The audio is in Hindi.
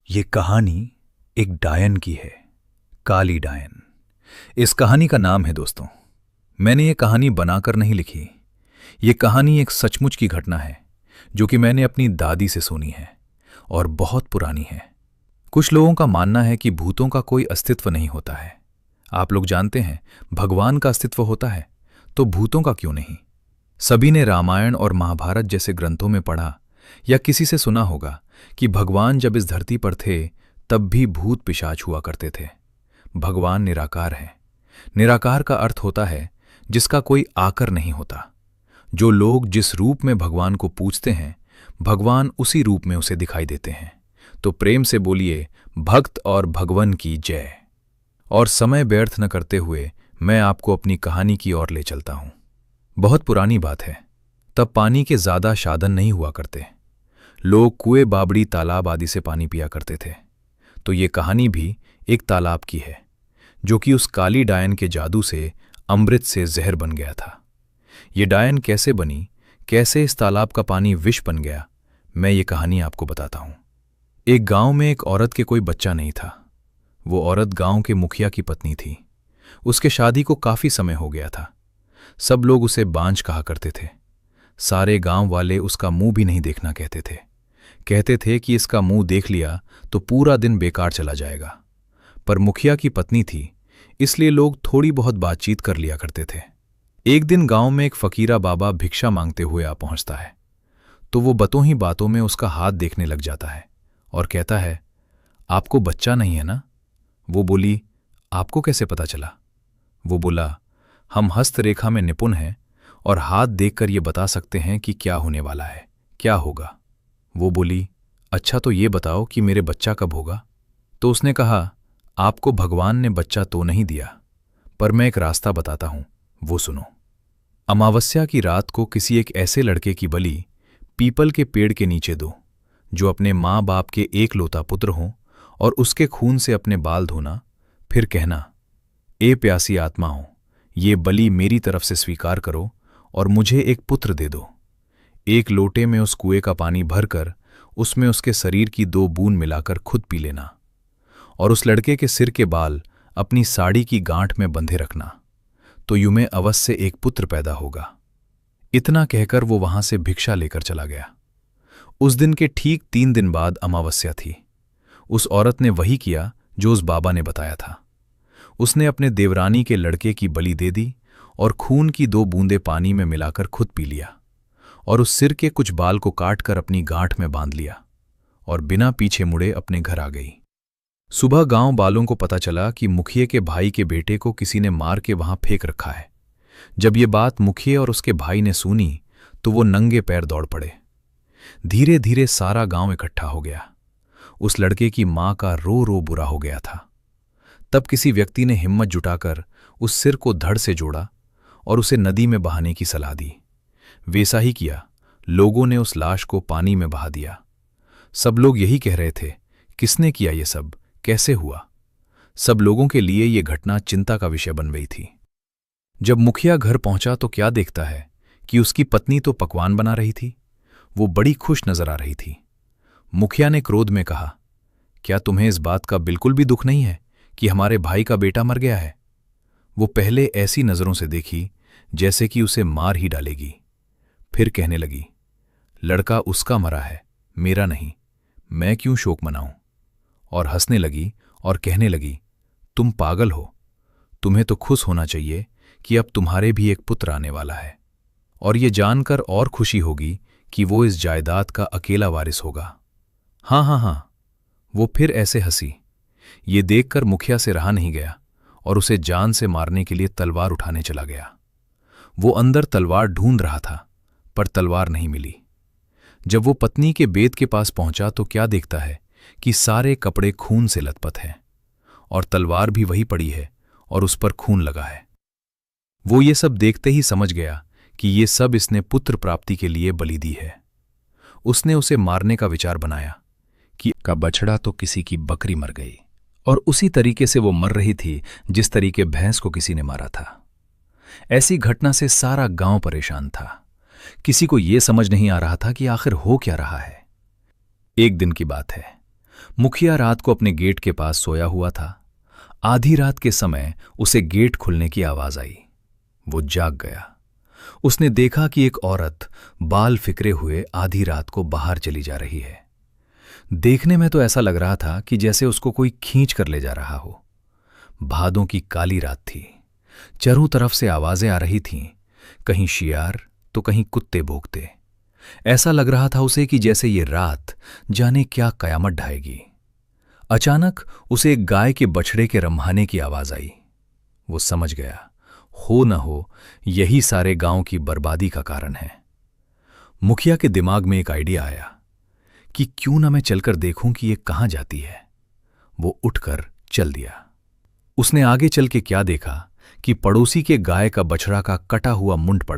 ये कहानी एक डायन की है। काली डायन इस कहानी का नाम है। दोस्तों, मैंने ये कहानी बनाकर नहीं लिखी। ये कहानी एक सचमुच की घटना है जो कि मैंने अपनी दादी से सुनी है और बहुत पुरानी है। कुछ लोगों का मानना है कि भूतों का कोई अस्तित्व नहीं होता है। आप लोग जानते हैं, भगवान का अस्तित्व होता है, तो भूतों का क्यों नहीं? सभी ने रामायण और महाभारत जैसे ग्रंथों में पढ़ा या किसी से सुना होगा कि भगवान जब इस धरती पर थे तब भी भूत पिशाच हुआ करते थे। भगवान निराकार है। निराकार का अर्थ होता है जिसका कोई आकर नहीं होता। जो लोग जिस रूप में भगवान को पूजते हैं, भगवान उसी रूप में उसे दिखाई देते हैं। तो प्रेम से बोलिए, भक्त और भगवान की जय। और समय व्यर्थ न करते हुए मैं आपको अपनी कहानी की ओर ले चलता हूं। बहुत पुरानी बात है। तब पानी के ज्यादा साधन नहीं हुआ करते। लोग कुएं, बावड़ी, तालाब आदि से पानी पिया करते थे। तो ये कहानी भी एक तालाब की है जो कि उस काली डायन के जादू से अमृत से जहर बन गया था। ये डायन कैसे बनी, कैसे इस तालाब का पानी विष बन गया, मैं ये कहानी आपको बताता हूं। एक गांव में एक औरत के कोई बच्चा नहीं था। वो औरत गांव के मुखिया की पत्नी थी। उसके शादी को काफी समय हो गया था। सब लोग उसे बांझ कहा करते थे। सारे गांव वाले उसका मुंह भी नहीं देखना कहते थे। कहते थे कि इसका मुंह देख लिया तो पूरा दिन बेकार चला जाएगा। पर मुखिया की पत्नी थी, इसलिए लोग थोड़ी बहुत बातचीत कर लिया करते थे। एक दिन गांव में एक फकीरा बाबा भिक्षा मांगते हुए आ पहुंचता है। तो वो बातों ही बातों में उसका हाथ देखने लग जाता है और कहता है, आपको बच्चा नहीं है ना? वो बोली, आपको कैसे पता चला? वो बोला, हम हस्तरेखा में निपुण हैं और हाथ देखकर ये बता सकते हैं कि क्या होने वाला है, क्या होगा। वो बोली, अच्छा तो ये बताओ कि मेरे बच्चा कब होगा? तो उसने कहा, आपको भगवान ने बच्चा तो नहीं दिया, पर मैं एक रास्ता बताता हूं, वो सुनो। अमावस्या की रात को किसी एक ऐसे लड़के की बलि पीपल के पेड़ के नीचे दो जो अपने माँ बाप के एकलौता पुत्र हों, और उसके खून से अपने बाल धोना। फिर कहना, ए प्यासी आत्माओं, ये बलि मेरी तरफ से स्वीकार करो और मुझे एक पुत्र दे दो। एक लोटे में उस कुएं का पानी भरकर उसमें उसके शरीर की 2 बूंद मिलाकर खुद पी लेना और उस लड़के के सिर के बाल अपनी साड़ी की गांठ में बंधे रखना, तो यूं में अवश्य एक पुत्र पैदा होगा। इतना कहकर वो वहां से भिक्षा लेकर चला गया। उस दिन के ठीक 3 दिन बाद अमावस्या थी। उस औरत ने वही किया जो उस बाबा ने बताया था। उसने अपने देवरानी के लड़के की बलि दे दी और खून की 2 बूंदें पानी में मिलाकर खुद पी लिया और उस सिर के कुछ बाल को काटकर अपनी गांठ में बांध लिया और बिना पीछे मुड़े अपने घर आ गई। सुबह गांव वालों को पता चला कि मुखिए के भाई के बेटे को किसी ने मार के वहां फेंक रखा है। जब ये बात मुखिए और उसके भाई ने सुनी तो वो नंगे पैर दौड़ पड़े। धीरे धीरे सारा गांव इकट्ठा हो गया। उस लड़के की मां का रो रो बुरा हो गया था। तब किसी व्यक्ति ने हिम्मत जुटाकर उस सिर को धड़ से जोड़ा और उसे नदी में बहाने की सलाह दी। वैसा ही किया। लोगों ने उस लाश को पानी में बहा दिया। सब लोग यही कह रहे थे, किसने किया ये सब, कैसे हुआ? सब लोगों के लिए ये घटना चिंता का विषय बन गई थी। जब मुखिया घर पहुंचा तो क्या देखता है कि उसकी पत्नी तो पकवान बना रही थी। वो बड़ी खुश नजर आ रही थी। मुखिया ने क्रोध में कहा, क्या तुम्हें इस बात का बिल्कुल भी दुख नहीं है कि हमारे भाई का बेटा मर गया है? वो पहले ऐसी नजरों से देखी जैसे कि उसे मार ही डालेगी। फिर कहने लगी, लड़का उसका मरा है, मेरा नहीं, मैं क्यों शोक मनाऊं? और हंसने लगी और कहने लगी, तुम पागल हो। तुम्हें तो खुश होना चाहिए कि अब तुम्हारे भी एक पुत्र आने वाला है, और ये जानकर और खुशी होगी कि वो इस जायदाद का अकेला वारिस होगा। हाँ हाँ हाँ। वो फिर ऐसे हंसी। ये देखकर मुखिया से रहा नहीं गया और उसे जान से मारने के लिए तलवार उठाने चला गया। वो अंदर तलवार ढूंढ रहा था, पर तलवार नहीं मिली। जब वो पत्नी के बेद के पास पहुंचा तो क्या देखता है कि सारे कपड़े खून से लथपथ हैं और तलवार भी वही पड़ी है और उस पर खून लगा है। वो ये सब देखते ही समझ गया कि ये सब इसने पुत्र प्राप्ति के लिए बलि दी है। उसने उसे मारने का विचार बनाया कि का बछड़ा तो किसी की बकरी मर गई, और उसी तरीके से वो मर रही थी जिस तरीके भैंस को किसी ने मारा था। ऐसी घटना से सारा गांव परेशान था। किसी को यह समझ नहीं आ रहा था कि आखिर हो क्या रहा है। एक दिन की बात है, मुखिया रात को अपने गेट के पास सोया हुआ था। आधी रात के समय उसे गेट खुलने की आवाज आई। वो जाग गया। उसने देखा कि एक औरत बाल फिकरे हुए आधी रात को बाहर चली जा रही है। देखने में तो ऐसा लग रहा था कि जैसे उसको कोई खींच कर ले जा रहा हो। भादों की काली रात थी। चारों तरफ से आवाजें आ रही थीं, कहीं शियार तो कहीं कुत्ते भौंकते। ऐसा लग रहा था उसे कि जैसे ये रात जाने क्या कयामत ढाएगी। अचानक उसे एक गाय के बछड़े के रम्हाने की आवाज आई। वो समझ गया, हो न हो यही सारे गांव की बर्बादी का कारण है। मुखिया के दिमाग में एक आइडिया आया कि क्यों ना मैं चलकर देखूं कि ये कहां जाती है। वो उठकर चल दिया। उसने आगे चल के क्या देखा कि पड़ोसी के गाय का बछड़ा का कटा हुआ मुंड पड़ा